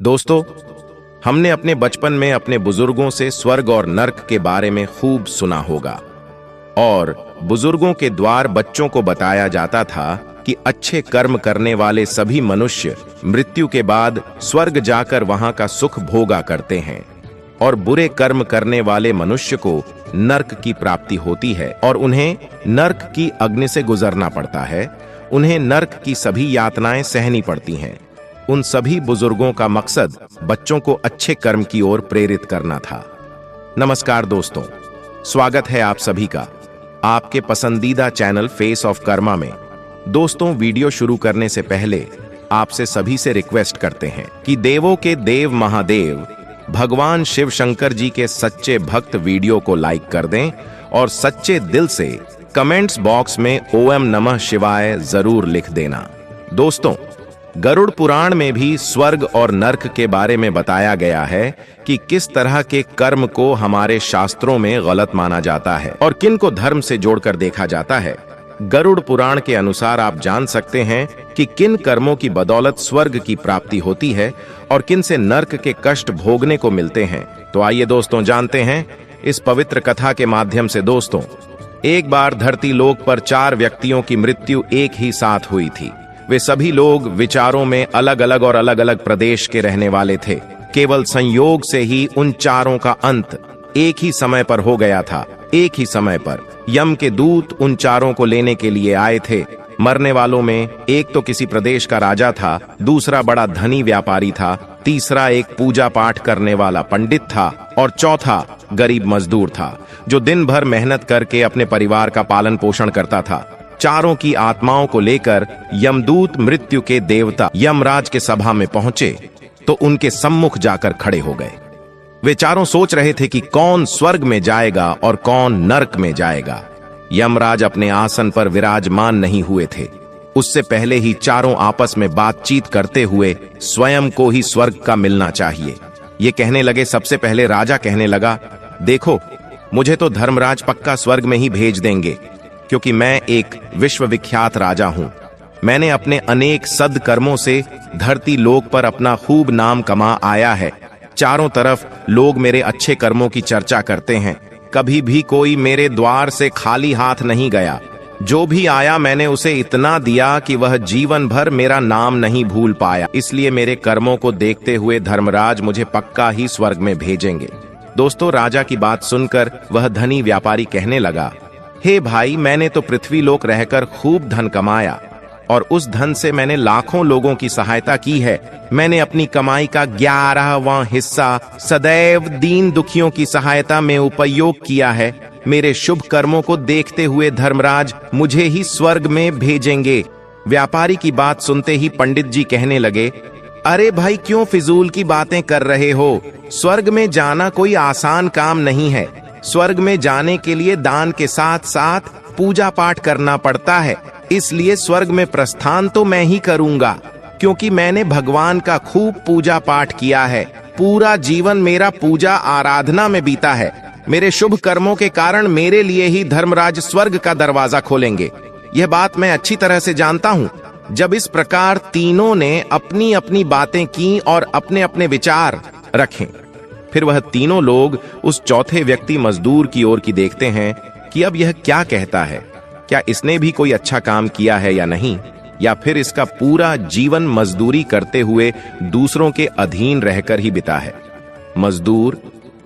दोस्तों, हमने अपने बचपन में अपने बुजुर्गों से स्वर्ग और नर्क के बारे में खूब सुना होगा और बुजुर्गों के द्वार बच्चों को बताया जाता था कि अच्छे कर्म करने वाले सभी मनुष्य मृत्यु के बाद स्वर्ग जाकर वहां का सुख भोगा करते हैं और बुरे कर्म करने वाले मनुष्य को नर्क की प्राप्ति होती है और उन्हें नर्क की अग्नि से गुजरना पड़ता है। उन्हें नर्क की सभी यातनाएं सहनी पड़ती हैं। उन सभी बुजुर्गों का मकसद बच्चों को अच्छे कर्म की ओर प्रेरित करना था। नमस्कार दोस्तों, स्वागत है आप सभी का आपके पसंदीदा चैनल फेस ऑफ कर्मा में। दोस्तों, वीडियो शुरू करने से पहले आपसे सभी से रिक्वेस्ट करते हैं कि देवों के देव महादेव भगवान शिव शंकर जी के सच्चे भक्त वीडियो को लाइक कर दें और सच्चे दिल से कमेंट्स बॉक्स में ओम नमः शिवाय जरूर लिख देना। दोस्तों, गरुड़ पुराण में भी स्वर्ग और नर्क के बारे में बताया गया है कि किस तरह के कर्म को हमारे शास्त्रों में गलत माना जाता है और किन को धर्म से जोड़कर देखा जाता है। गरुड़ पुराण के अनुसार आप जान सकते हैं कि किन कर्मों की बदौलत स्वर्ग की प्राप्ति होती है और किन से नर्क के कष्ट भोगने को मिलते हैं। तो आइए दोस्तों, जानते हैं इस पवित्र कथा के माध्यम से। दोस्तों, एक बार धरती लोक पर 4 व्यक्तियों की मृत्यु एक ही साथ हुई थी। वे सभी लोग विचारों में अलग अलग और अलग अलग प्रदेश के रहने वाले थे। केवल संयोग से ही उन चारों का अंत एक ही समय पर हो गया था। एक ही समय पर यम के दूत उन चारों को लेने के लिए आए थे। मरने वालों में एक तो किसी प्रदेश का राजा था, दूसरा बड़ा धनी व्यापारी था, तीसरा एक पूजा पाठ करने वाला पंडित था और चौथा गरीब मजदूर था जो दिन भर मेहनत करके अपने परिवार का पालन पोषण करता था। चारों की आत्माओं को लेकर यमदूत मृत्यु के देवता यमराज के सभा में पहुंचे तो उनके सम्मुख जाकर खड़े हो गए। वे चारों सोच रहे थे कि कौन स्वर्ग में जाएगा और कौन नर्क में जाएगा। यमराज अपने आसन पर विराजमान नहीं हुए थे। उससे पहले ही चारों आपस में बातचीत करते हुए स्वयं को ही स्वर्ग का मिलना चाहिए। ये कहने लगे। सबसे पहले राजा कहने लगा, देखो, मुझे तो धर्मराज पक्का स्वर्ग में ही भेज देंगे, क्योंकि मैं एक विश्वविख्यात राजा हूं। मैंने अपने अनेक सद्कर्मों से धरती लोक पर अपना खूब नाम कमा आया है। चारों तरफ लोग मेरे अच्छे कर्मों की चर्चा करते हैं। कभी भी कोई मेरे द्वार से खाली हाथ नहीं गया। जो भी आया मैंने उसे इतना दिया कि वह जीवन भर मेरा नाम नहीं भूल पाया। इसलिए मेरे कर्मों को देखते हुए धर्मराज मुझे पक्का ही स्वर्ग में भेजेंगे। दोस्तों, राजा की बात सुनकर वह धनी व्यापारी कहने लगा, हे भाई, मैंने तो पृथ्वी लोक रहकर खूब धन कमाया और उस धन से मैंने लाखों लोगों की सहायता की है। मैंने अपनी कमाई का 11वां हिस्सा सदैव दीन दुखियों की सहायता में उपयोग किया है। मेरे शुभ कर्मों को देखते हुए धर्मराज मुझे ही स्वर्ग में भेजेंगे। व्यापारी की बात सुनते ही पंडित जी कहने लगे, अरे भाई, क्यों फिजूल की बातें कर रहे हो? स्वर्ग में जाना कोई आसान काम नहीं है। स्वर्ग में जाने के लिए दान के साथ साथ पूजा पाठ करना पड़ता है। इसलिए स्वर्ग में प्रस्थान तो मैं ही करूंगा, क्योंकि मैंने भगवान का खूब पूजा पाठ किया है। पूरा जीवन मेरा पूजा आराधना में बीता है। मेरे शुभ कर्मों के कारण मेरे लिए ही धर्मराज स्वर्ग का दरवाजा खोलेंगे। यह बात मैं अच्छी तरह से जानता हूँ। जब इस प्रकार तीनों ने अपनी अपनी बातें की और अपने अपने विचार रखे, फिर वह तीनों लोग उस चौथे व्यक्ति मजदूर की ओर की देखते हैं कि अब यह क्या कहता है। क्या इसने भी कोई अच्छा काम किया है या नहीं, या फिर इसका पूरा जीवन मजदूरी करते हुए दूसरों के अधीन रहकर ही बिता है। मजदूर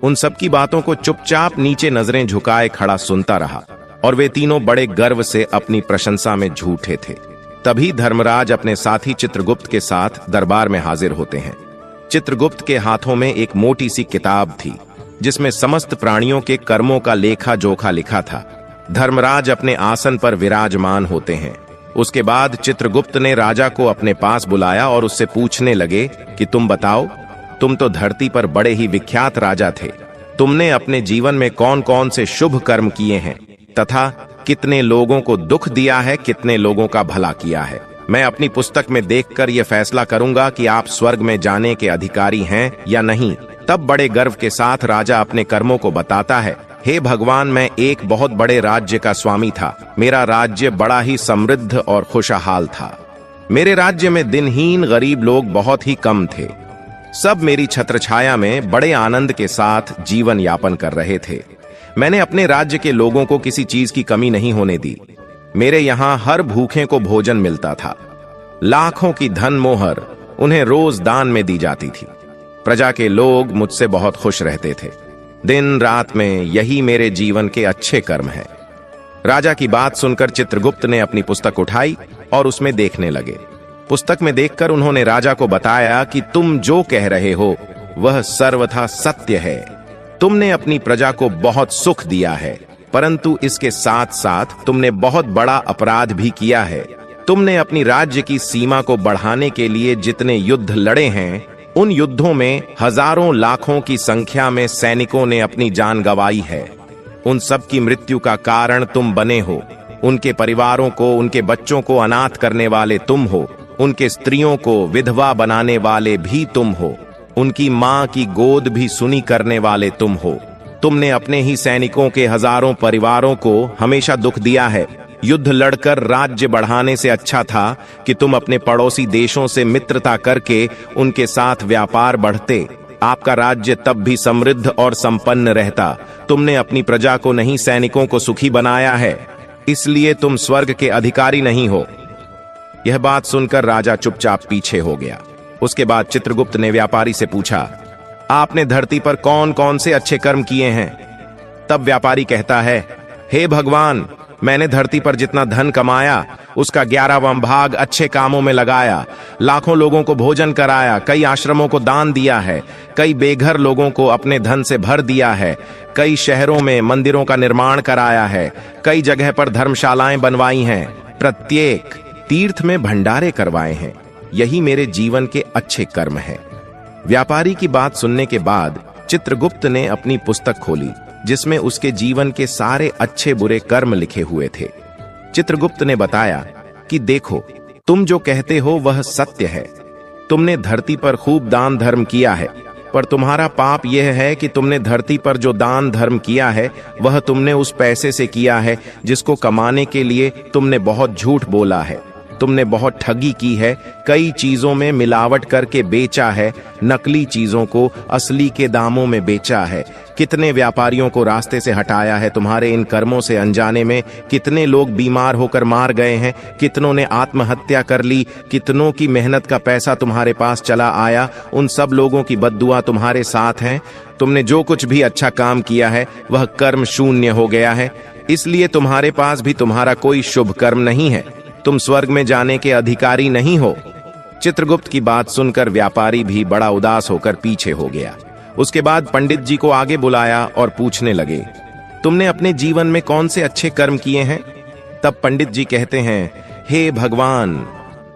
उन सब की बातों को चुपचाप नीचे नजरें झुकाए खड़ा सुनता रहा और वे तीनों बड़े गर्व से अपनी प्रशंसा में झूठे थे। तभी धर्मराज अपने साथी चित्रगुप्त के साथ दरबार में हाजिर होते हैं। चित्रगुप्त के हाथों में एक मोटी सी किताब थी जिसमें समस्त प्राणियों के कर्मों का लेखा जोखा लिखा था। धर्मराज अपने आसन पर विराजमान होते हैं। उसके बाद चित्रगुप्त ने राजा को अपने पास बुलाया और उससे पूछने लगे कि तुम बताओ, तुम तो धरती पर बड़े ही विख्यात राजा थे। तुमने अपने जीवन में कौन कौन से शुभ कर्म किए हैं तथा कितने लोगों को दुख दिया है, कितने लोगों का भला किया है। मैं अपनी पुस्तक में देखकर यह फैसला करूंगा कि आप स्वर्ग में जाने के अधिकारी हैं या नहीं। तब बड़े गर्व के साथ राजा अपने कर्मों को बताता है। हे भगवान, मैं एक बहुत बड़े राज्य का स्वामी था। मेरा राज्य बड़ा ही समृद्ध और खुशहाल था। मेरे राज्य में दिनहीन गरीब लोग बहुत ही कम थे। सब मेरी छत्रछाया में बड़े आनंद के साथ जीवन यापन कर रहे थे। मैंने अपने राज्य के लोगों को किसी चीज की कमी नहीं होने दी। मेरे यहां हर भूखे को भोजन मिलता था। लाखों की धन मोहर उन्हें रोज दान में दी जाती थी। प्रजा के लोग मुझसे बहुत खुश रहते थे। दिन रात में यही मेरे जीवन के अच्छे कर्म है। राजा की बात सुनकर चित्रगुप्त ने अपनी पुस्तक उठाई और उसमें देखने लगे। पुस्तक में देखकर उन्होंने राजा को बताया कि तुम जो कह रहे हो वह सर्वथा सत्य है। तुमने अपनी प्रजा को बहुत सुख दिया है, परंतु इसके साथ साथ तुमने बहुत बड़ा अपराध भी किया है। तुमने अपनी राज्य की सीमा को बढ़ाने के लिए जितने युद्ध लड़े हैं, उन युद्धों में हजारों लाखों की संख्या में सैनिकों ने अपनी जान गंवाई है। उन सब की मृत्यु का कारण तुम बने हो। उनके परिवारों को, उनके बच्चों को अनाथ करने वाले तुम हो। उनके स्त्रियों को विधवा बनाने वाले भी तुम हो। उनकी मां की गोद भी सुनी करने वाले तुम हो। तुमने अपने ही सैनिकों के हजारों परिवारों को हमेशा दुख दिया है। युद्ध लड़कर राज्य बढ़ाने से अच्छा था कि तुम अपने पड़ोसी देशों से मित्रता करके उनके साथ व्यापार बढ़ते। आपका राज्य तब भी समृद्ध और संपन्न रहता। तुमने अपनी प्रजा को नहीं, सैनिकों को सुखी बनाया है, इसलिए तुम स्वर्ग के अधिकारी नहीं हो। यह बात सुनकर राजा चुपचाप पीछे हो गया। उसके बाद चित्रगुप्त ने व्यापारी से पूछा, आपने धरती पर कौन कौन से अच्छे कर्म किए हैं? तब व्यापारी कहता है, हे भगवान, मैंने धरती पर जितना धन कमाया उसका 11वां भाग अच्छे कामों में लगाया। लाखों लोगों को भोजन कराया, कई आश्रमों को दान दिया है, कई बेघर लोगों को अपने धन से भर दिया है, कई शहरों में मंदिरों का निर्माण कराया है, कई जगह पर धर्मशालाएं बनवाई हैं, प्रत्येक तीर्थ में भंडारे करवाए हैं। यही मेरे जीवन के अच्छे कर्म हैं। व्यापारी की बात सुनने के बाद चित्रगुप्त ने अपनी पुस्तक खोली, जिसमें उसके जीवन के सारे अच्छे बुरे कर्म लिखे हुए थे। चित्रगुप्त ने बताया कि देखो, तुम जो कहते हो वह सत्य है। तुमने धरती पर खूब दान धर्म किया है, पर तुम्हारा पाप यह है कि तुमने धरती पर जो दान धर्म किया है वह तुमने उस पैसे से किया है जिसको कमाने के लिए तुमने बहुत झूठ बोला है। तुमने बहुत ठगी की है, कई चीजों में मिलावट करके बेचा है, नकली चीजों को असली के दामों में बेचा है। कितने व्यापारियों को रास्ते से हटाया है तुम्हारे इन कर्मों से अनजाने में। कितने लोग बीमार होकर मार गए हैं, कितनों ने आत्महत्या कर ली, कितनों की मेहनत का पैसा तुम्हारे पास चला आया। उन सब लोगों की बद्दुआ तुम्हारे साथ हैं। तुमने जो कुछ भी अच्छा काम किया है वह कर्म शून्य हो गया है, इसलिए तुम्हारे पास भी तुम्हारा कोई शुभ कर्म नहीं है। तुम स्वर्ग में जाने के अधिकारी नहीं हो। चित्रगुप्त की बात सुनकर व्यापारी भी बड़ा उदास होकर पीछे हो गया। उसके बाद पंडित जी को आगे बुलाया और पूछने लगे, तुमने अपने जीवन में कौन से अच्छे कर्म किए हैं? तब पंडित जी कहते हैं, हे भगवान,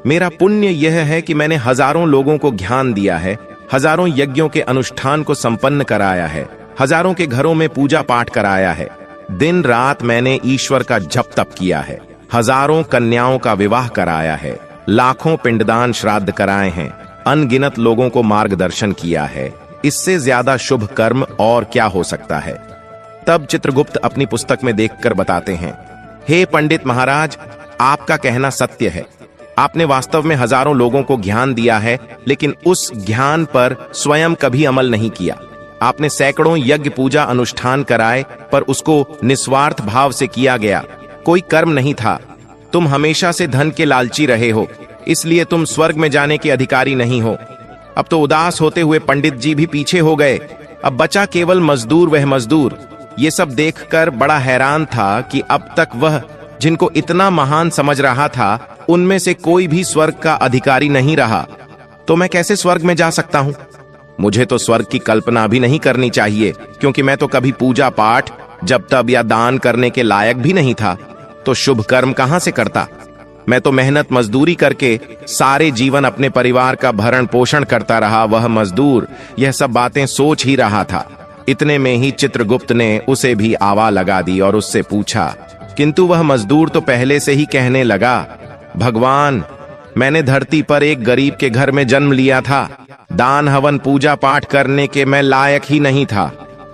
मेरा पुण्य यह है कि मैंने हजारों लोगों को ज्ञान दिया है, हजारों यज्ञों के अनुष्ठान को संपन्न कराया है, हजारों के घरों में पूजा पाठ कराया है। दिन रात मैंने ईश्वर का जप तप किया है, हजारों कन्याओं का विवाह कराया है, लाखों पिंडदान श्राद्ध कराए हैं, अनगिनत लोगों को मार्गदर्शन किया है। इससे ज्यादा शुभ कर्म और क्या हो सकता है? तब चित्रगुप्त अपनी पुस्तक में देखकर बताते हैं, हे पंडित महाराज, आपका कहना सत्य है। आपने वास्तव में हजारों लोगों को ज्ञान दिया है, लेकिन उस ज्ञान पर स्वयं कभी अमल नहीं किया। आपने सैकड़ों यज्ञ पूजा अनुष्ठान कराए, पर उसको निस्वार्थ भाव से किया गया, कोई कर्म नहीं था। तुम हमेशा से धन के लालची रहे हो, इसलिए तुम स्वर्ग में जाने के अधिकारी नहीं हो। अब तो उदास होते हुए पंडित जी भी पीछे हो गए। अब बचा केवल मजदूर, वह मजदूर। ये सब देखकर बड़ा हैरान था कि अब तक वह जिनको इतना महान समझ रहा था, उनमें से कोई भी स्वर्ग का अधिकारी नहीं रहा। तो मैं कैसे स्वर्ग में जा सकता हूं? मुझे तो स्वर्ग की कल्पना भी नहीं करनी चाहिए, क्योंकि मैं तो कभी पूजा पाठ, जप तप या दान करने के लायक भी नहीं था। तो शुभ कर्म कहां से करता? मैं तो मेहनत मजदूरी करके सारे जीवन अपने परिवार का भरण पोषण करता रहा। वह मजदूर यह सब बातें सोच ही रहा था। इतने में ही चित्रगुप्त ने उसे भी आवा लगा दी और उससे पूछा, किंतु वह मजदूर तो पहले से ही कहने लगा, भगवान, मैंने धरती पर एक गरीब के घर में जन्म लिया था। दान हवन पूजा पाठ करने के मैं लायक ही नहीं था,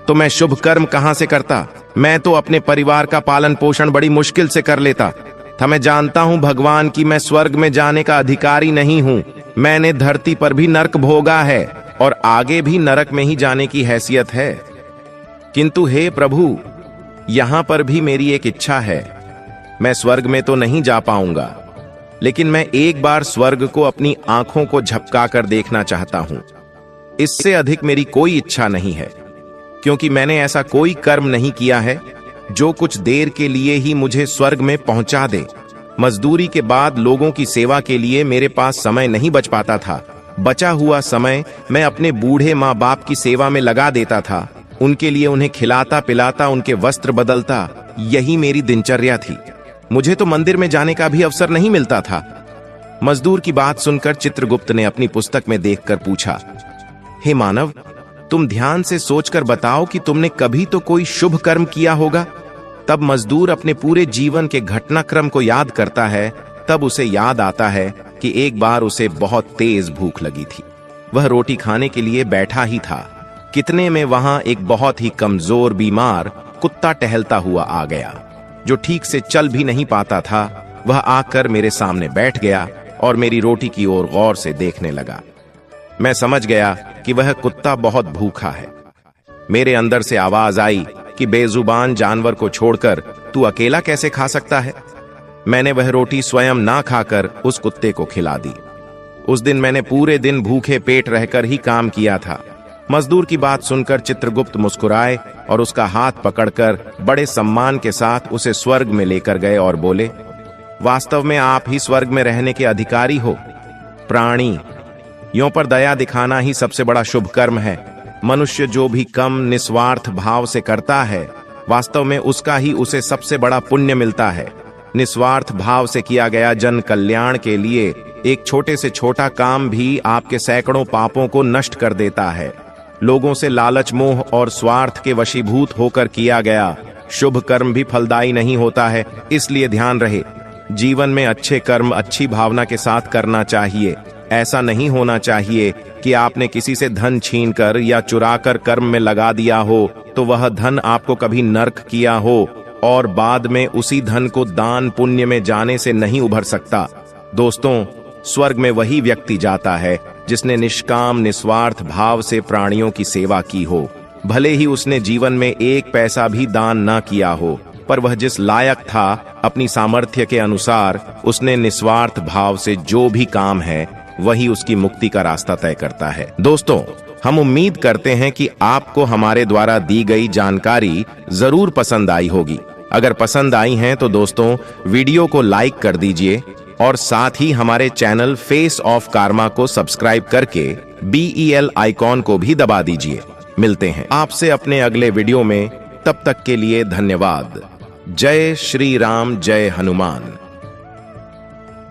तो मैं शुभ कर्म कहां से करता? मैं तो अपने परिवार का पालन पोषण बड़ी मुश्किल से कर लेता था। मैं जानता हूं भगवान कि मैं स्वर्ग में जाने का अधिकारी नहीं हूं। मैंने धरती पर भी नर्क भोगा है, और आगे भी नरक में ही जाने की हैसियत है। किंतु हे प्रभु, यहां पर भी मेरी एक इच्छा है। मैं स्वर्ग में तो नहीं जा पाऊंगा, लेकिन मैं एक बार स्वर्ग को अपनी आंखों को झपका कर देखना चाहता हूं। इससे अधिक मेरी कोई इच्छा नहीं है, क्योंकि मैंने ऐसा कोई कर्म नहीं किया है जो कुछ देर के लिए ही मुझे स्वर्ग में पहुंचा दे। मजदूरी के बाद लोगों की सेवा के लिए मेरे पास समय नहीं बच पाता था। बचा हुआ समय मैं अपने बूढ़े माँ बाप की सेवा में लगा देता था। उनके लिए उन्हें खिलाता पिलाता, उनके वस्त्र बदलता, यही मेरी दिनचर्या थी। मुझे तो मंदिर में जाने का भी अवसर नहीं मिलता था। मजदूर की बात सुनकर चित्रगुप्त ने अपनी पुस्तक में देखकर पूछा, हे मानव, तुम ध्यान से सोचकर बताओ कि तुमने कभी तो कोई शुभ कर्म किया होगा। तब मजदूर अपने पूरे जीवन के घटनाक्रम को याद करता है। तब उसे याद आता है कि एक बार उसे बहुत तेज भूख लगी थी। वह रोटी खाने के लिए बैठा ही था, कितने में वहां एक बहुत ही कमजोर बीमार कुत्ता टहलता हुआ आ गया, जो ठीक से चल भी नहीं पाता था। वह आकर मेरे सामने बैठ गया और मेरी रोटी की ओर गौर से देखने लगा। मैं समझ गया कि वह कुत्ता बहुत भूखा है। मेरे अंदर से आवाज आई कि बेजुबान जानवर को छोड़कर तू अकेला कैसे खा सकता है। मैंने वह रोटी स्वयं ना खाकर उस कुत्ते को खिला दी। उस दिन मैंने पूरे दिन भूखे पेट रहकर ही काम किया था। मजदूर की बात सुनकर चित्रगुप्त मुस्कुराए और उसका हाथ पकड़कर बड़े सम्मान के साथ उसे स्वर्ग में लेकर गए और बोले, वास्तव में आप ही स्वर्ग में रहने के अधिकारी हो। प्राणी, यों पर दया दिखाना ही सबसे बड़ा शुभ कर्म है। मनुष्य जो भी कम निस्वार्थ भाव से करता है, वास्तव में उसका ही उसे सबसे बड़ा पुण्य मिलता है। निस्वार्थ भाव से किया गया जन कल्याण के लिए एक छोटे से छोटा काम भी आपके सैकड़ों पापों को नष्ट कर देता है। लोगों से लालच, मोह और स्वार्थ के वशीभूत होकर किया गया शुभ कर्म भी फलदायी नहीं होता है। इसलिए ध्यान रहे, जीवन में अच्छे कर्म अच्छी भावना के साथ करना चाहिए। ऐसा नहीं होना चाहिए कि आपने किसी से धन छीनकर या चुराकर कर्म में लगा दिया हो तो वह धन आपको कभी नर्क किया हो और बाद में उसी धन को दान पुण्य में जाने से नहीं उभर सकता। दोस्तों, स्वर्ग में वही व्यक्ति जाता है जिसने निष्काम निस्वार्थ भाव से प्राणियों की सेवा की हो। भले ही उसने जीवन में एक पैसा भी दान न किया हो, पर वह जिस लायक था, अपनी सामर्थ्य के अनुसार उसने निस्वार्थ भाव से जो भी काम है वही उसकी मुक्ति का रास्ता तय करता है। दोस्तों, हम उम्मीद करते हैं कि आपको हमारे द्वारा दी गई जानकारी जरूर पसंद आई होगी। अगर पसंद आई है तो दोस्तों, वीडियो को लाइक कर दीजिए और साथ ही हमारे चैनल फेस ऑफ कार्मा को सब्सक्राइब करके BEL आइकॉन को भी दबा दीजिए। मिलते हैं आपसे अपने अगले वीडियो में, तब तक के लिए धन्यवाद। जय श्री राम, जय हनुमान।